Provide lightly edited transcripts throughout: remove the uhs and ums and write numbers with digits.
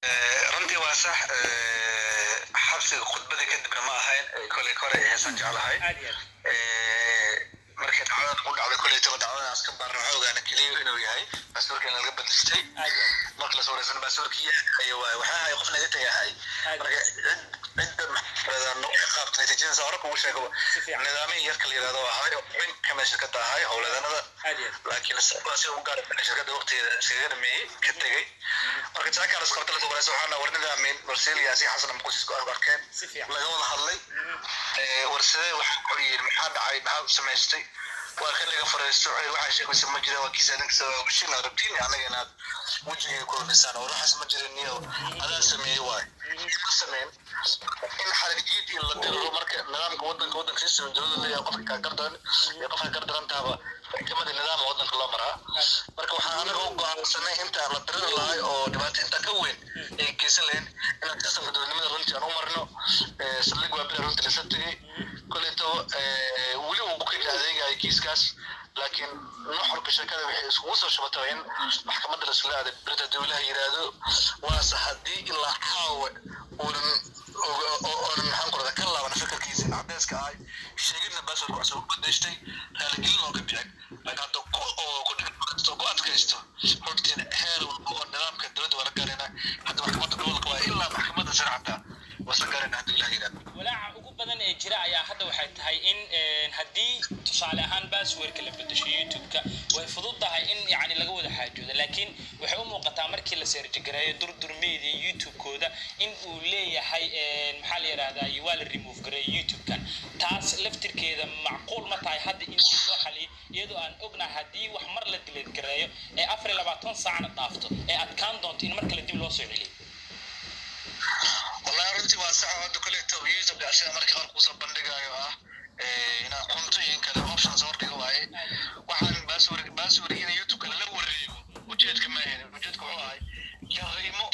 runtii waa sax xabsiga khudbadii kadibna ma ahayn koley heesaan jeclahay markii dacwada ku dhacday koleytaba dacwadaas ka baarna waxaa ogaana keliya inuu yahay baasaboorka in laga bedeshtay marka la sawiraysan baasaboorkii waxaa ahay qof naga tagahay marka cidda maxkamada qaabka natiijadiisa hore kugu sheego nidaamihii yarka la yidhahdo ahay min kamida shirkadda ahay howladanada laakiin si u gaar shirkadda waqtigeeda iskaga dhameeyey ka tegey marka jaakaras qabta la sawiraysa waxaana war nidaamin warseeliya si xasan muqdis ku arkeen laga wada hadlay warsadee waxaa ku yiri maxaa dhacay maxaa samaystay waa kan laga fareysto waxaa sheegaysa ma jira waa kiisa ninka bishin arabtiin anaga inaad wajiga ku dhisaan oo waxaas ma jirin iyo adaa sameeyay waay ma sameyn in xarajiyadii la diro marka nidaamka wadanka system dowladda iyo qofka ka gardan iyo qofka gardarantaaba kamada nidaamka wadanka loo maraa marka waxaan anaga u go'aansanay inta la dirin lahay oo dhibaato inta ka weyn ay geysan lahayn inaan systemka dowladnimada runtii aan u marno saldhig waa bila runtii la sabtagay koleyto weli uu ku adeegaya kiiskaas laakiin nuxurka shirkada waxay iskugu soo shubatay in maxkamadda la isla aaday birta dowlaha yiraahdo waase haddii ilaa caawa oonan maxaan ku radaa ka laaban fikirkiisa cadeyska ahay sheegidna baasaboorka waxaa soo bedeshtay raaligelin oo ka bixin laakiin hadda ku adkaysto horteeda heer walba oo nidaamka dowladda waa la gaarayna hadda maxkamadda gobolka waa ilaa maxkamadda sare xataa wasa gaarayna haddii ilaha yiraahdo walaaca ugu badan ee jira ayaa hadda waxay tahay in haddii tusaale ahaan baasweerka la bedesho youtube-ka way fududahay in yani laga wada xaajoodo laakiin waxay u muuqataa markii la seerjigareeyo durdurmeeda youtube-kooda in uu leeyahay maxaa la yidhahdaa waa la remove gareeyo youtube-kan taas laftirkeeda macquul ma tahay hadda in loo xaliyo iyadoo aan ognahay haddii wax mar la dileed gareeyo ee 24 saacna dhaafto ee adkaan doonto in mar kale dib loo soo celiyo والله runtii waa sax oo koleyto youtube ashada markii hore kusoo bandhigayo inaan cuntooyin kale options hor dhigo waaye waxaan baaswar in youtube kale la wareego ujeedka ma ahayn ujeedka wuxuu ahay qiimo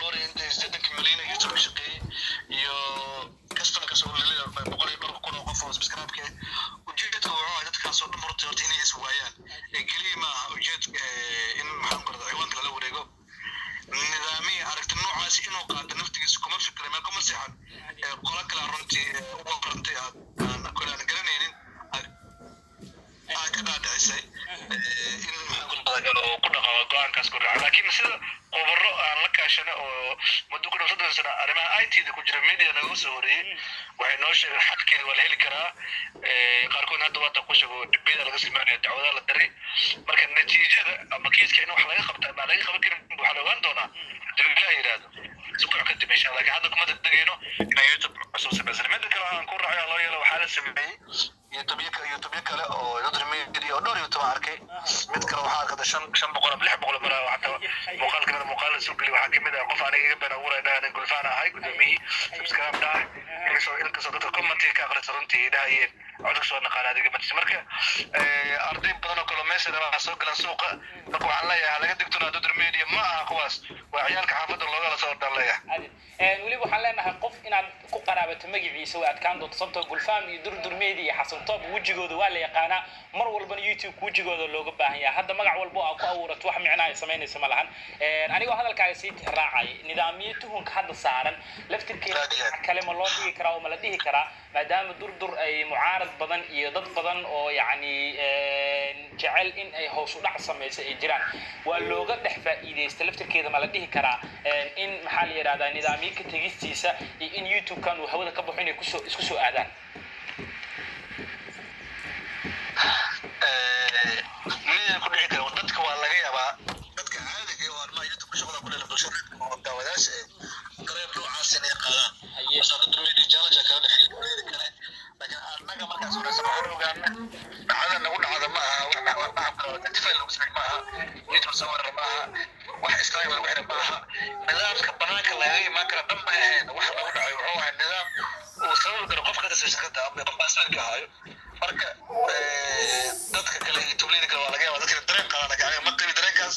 dooreynta 7 milyan youtube shaqeeyay iyo customer kasoo leeyahay boqol iyo dhowr kun oo qof oo subscribe-ka ujeedka wuxuu ahay dadkaas oo dhan horta inay is waayaan kaliya ma aha ujeedka in maxaan ku radaa ciwaanka la wareego nidaamii aragti noocaas inuu qaato naftigiisa kuma fikray ma kuma seexan qola kale runtii ugu qorantay aan kolaan garanaynin ka dhaadhaysay in maxaan ku radaa oo ku dhaqaaqo go'aankaas ku raaca laakiin sida qobaro aan la kaashana oo muddo ku dhowr sano arrimaha IT-da ku jira media naga soo horeeyay waxay noo sheegeen xadkeeda waa la heli karaa qaarkood hadda waa ku sheego dibada laga sameeyo dacwada la diray marka natiijada ama kiiska in wax laga qabto ama laga qaban karin waxa la ogaan doonaa dowladda yiraahdo suuqa ka dib insha Allah hadda kuma dadagayno in YouTube soo sameeyay mid kale aan ku raacay loo yeelo waxa la sameeyay YouTube kale oo YouTube media oo dhowr YouTube arkay mid kale waxa arkada 500 600 mar waxa muuqaalka soo gali waxa kamid ah qof aniga iga bana ureedaan gulfaan ahay gudoomiyi subscribe daa in soo dadka comment ka aqrita runtii dhaayeen codka soo naqaalaadiga marka arday badan oo kale meesha soo galan suuqa marka waxaan leeyahay laga digtona dad media ma aha kuwaas waa ciyaalka xaafadda looga soo dhaleeyahay weli waxaan leenahay qof inaad ku qaraabato magaciisa waa adkaan doonto sababtoo gulfaan iyo durdur media iyo xasan toob wajigooda waa la yaqaanaa mar walbana youtube wajigooda looga baahan yahay hadda magac walba oo ku abuurato wax micno ay sameynayso ma lahan anigoo hadalkaaga sii tixraacay nidaamyo tuhunka hadda saaran laftirkeeda kale ma loo dhigi karaa oo ma la dhihi karaa maadaama durdur ay mucaarad badan iyo dad badan oo yani jecel in ay hoos u dhac sameeyso ay jiraan waa looga dhex faa'iideysta laftirkeeda ma la dhihi karaa in maxaa la yiraahdaa nidaamyo ka tagistiisa iyo in youtube-kan uu hawada ka baxo inay isku soo aadaan miyay ku dhici karaan dadka waa laga yaabaa dadka caadiga ah oo youtube shaqada ku leeyahay bulshada oo daawadaasha qareeb noocaas inay qaadaan sababta media challenge ka dhexeeya kale laakiin anaga markaas hore sabab ogaana dhacda nagu dhacda ma aha wax tifayl lagu sameeyo ma aha youtube sawir ma aha wax istaag lagu xiro ma aha nidaamka banaanka laga imaan kara dhan ma ahayn wax lagu dhacayo wuxuu ahaa nidaam uu sabab karo qofka ka shaqada ama qof baasarka hayo marka dadka kale youtube kale waa laga yaabaa dadka dareen qaadana ma qabi dareenkaas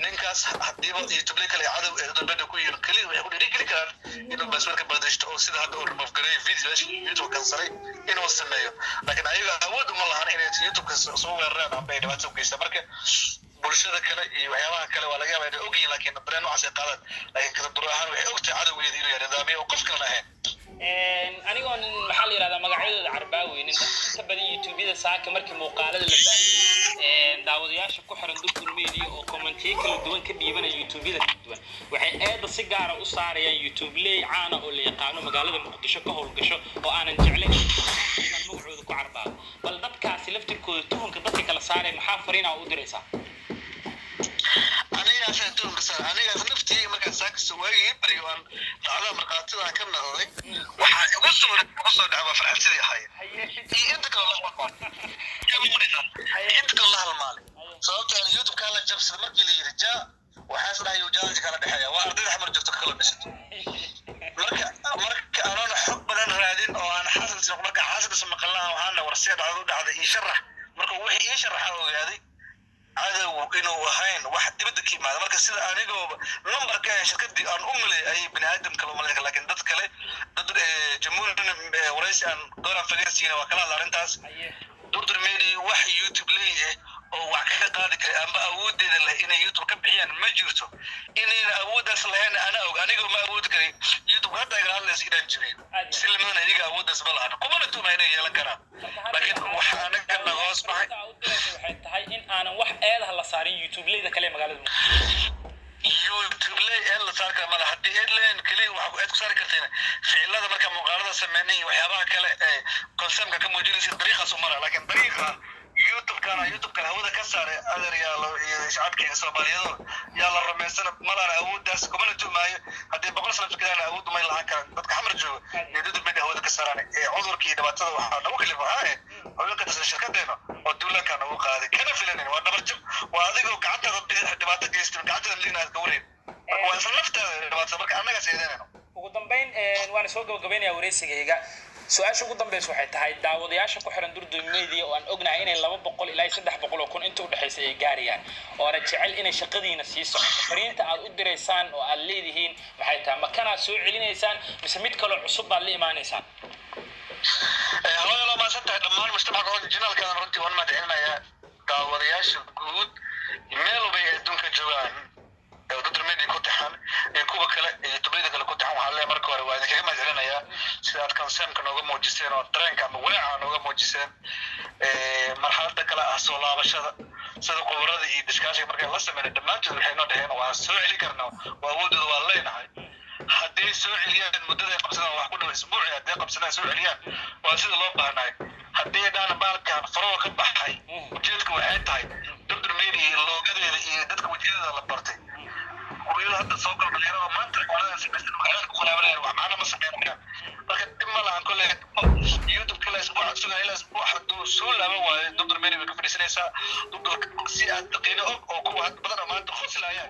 ninkaas hadiiba youtube kale cadow ee dowladda ku yihiin kaliya waxay ku dhigeli karaan inuu baaswarka badashto oo sida hadda uu remove gareeyo videos youtube kan saray inuu sameeyo laakiin ayaga awood uma lahan inay youtube ka soo weeraraan ama ay dhibaato u geystaan marka bulshada kale iyo waxyaabaha kale waa laga yaabaa inay ogyihiin laakiin dareen noocaas ay qaadaan laakiin kala duro cadowgeeda inuu yahay nidaamiyo qof kalena ahayn anigoon maxaa la yidhahdaa magacyadooda carbaaweyn inta badan youtubeyada saaka markii muuqaalada la baahiyey daawadayaasha ku xiran durdur media oo kommentiyo kala duwan ka dhiibanaya youtubeyada kala duwan waxay eeda si gaara u saarayaan youtubeley caana oo la yaqaano magaalada muqdisho ka howlgasho oo aanan jeclayn inaan magacooda ku carbaado bal dadkaasi laftirkooda tuhunka dadka kala saaraya maxaa fariinaa u diraysaa anigaas tuhunka saar anigaas naftii markaan saaka suwaayay bari waan dhacda marqaatida ka noqday waxa ugu soo dhacay farxadii ahayd inta kale la halmaale sababta aan youtube ka la jabsada markii la yiri ja waxa saday jaanti kala dhaxaya waa ardayda xamar joogto kala dhisato marka aan xog badan raadin oo aan xasan marka xasan maqalnaa waxaan warsiga dhacdo ii sharax marka wixii ii sharaxa ogaaday cadow inuu ahayn wax dibadda ka yimaada marka sida anigoo numberka shirkadii aan u malay ay bini'aadam kale u malay laakiin dad kale dad jamhuuriyadda waraysi aan doona fagasiina waa kala arrintaas durdur media wax youtube leeyahay oo wax ka qaadi kara amba awoodeeda leh inay youtube ka bixiyaan ma jirto inayna awoodaas lahayn ana og anigoo ma awoodi karin youtube hadda ay hadlaysa inaan jirin si lamana iyaga awoodaas ma lahan kumana tuuma inay yeelan karaan laakiin waxa anaga hoos baxay waxay tahay in aanan wax eedaha la saarin youtubeleyda kale magaalada youtubeley ee la saar kara malaha haddii headline kaliya waxa aad ku saari karteen ficilada marka muuqaalada sameynay waxyaabaha kale ee conceptka ka muujinaysa dariiqaas u mara laakiin dariiqa youtube kana hawada ka saaray adeer yaalo iyo shacabka Soomaaliyeed yaa la rumaysan malana awoodaas kuma tuumaayo haddii boqol sano fikirana awood ma lahaan karaan dadka xamar jooga iyo dad bada hawada ka saaraan ee cudurkii dhibaatada waxa lagu kalifahay oo ka tirsan shirkadeena oo dawladka uu qaaday kana filanin waa dabarjab waa adigoo gacanta dhibaato geystay gacanta liinaad ka wareeg waa isla naftaada dhibaato marka anaga seedanayno ugu dambeyn waan soo gabagabeynaya wareysigayga su-aasha ugu dambaysa waxay tahay daawadayaasha ku xiran durdur media oo aan ognahay inay 200 ilaa 300 oo kun inta u dhaxaysa ay gaarayaan oo ana jecel inay shaqadiina sii socoto fariinta aad u direysaan oo aad leedihiin maxay tahay ma kana soo celinaysaan mise mid kale cusub baad la imaanaysaan hawada ma santahay dhammaan mujtamaca originalka runtii waan madcinaya daawadayaasha guud meel walba ay adduunka joogaan durdur media ku taxan ee kuwa kale ee tubayda kale ku taxan waxa la markaa hore waa idinkaga mahadcelinayaa sida aad concept nooga muujiseen oo dareenka ama walaaca nooga muujiseen marxaladda kale ah soo laabashada sida qubarada iyo discussion markay la sameeyay dhamaantood waxay noo dhaheen waa soo celi karnaa waa awoodooda waa leenahay haddii soo celiyaan muddada ay qabsadaan wax ku dhow isbuuci haddii qabsadaan soo celiyaan waa sida loo baahnay haddii dhaan baalkan faroo ka baxay ujeedku waxay tahay durdur media loogadeeda iyo dadka wajiyada la bartay ويلا هذا سوق اليوم ما انت ولا سمعت المحل ولا ولا معنا ما سمعنا لكن ما لها كل يوتيوب كل اسبوع سنه الى اسبوع حدو سول ama durdur media ku fadhiisanaysa durdur si aad daqiiqo oo ku had badan ma aad khuslayaan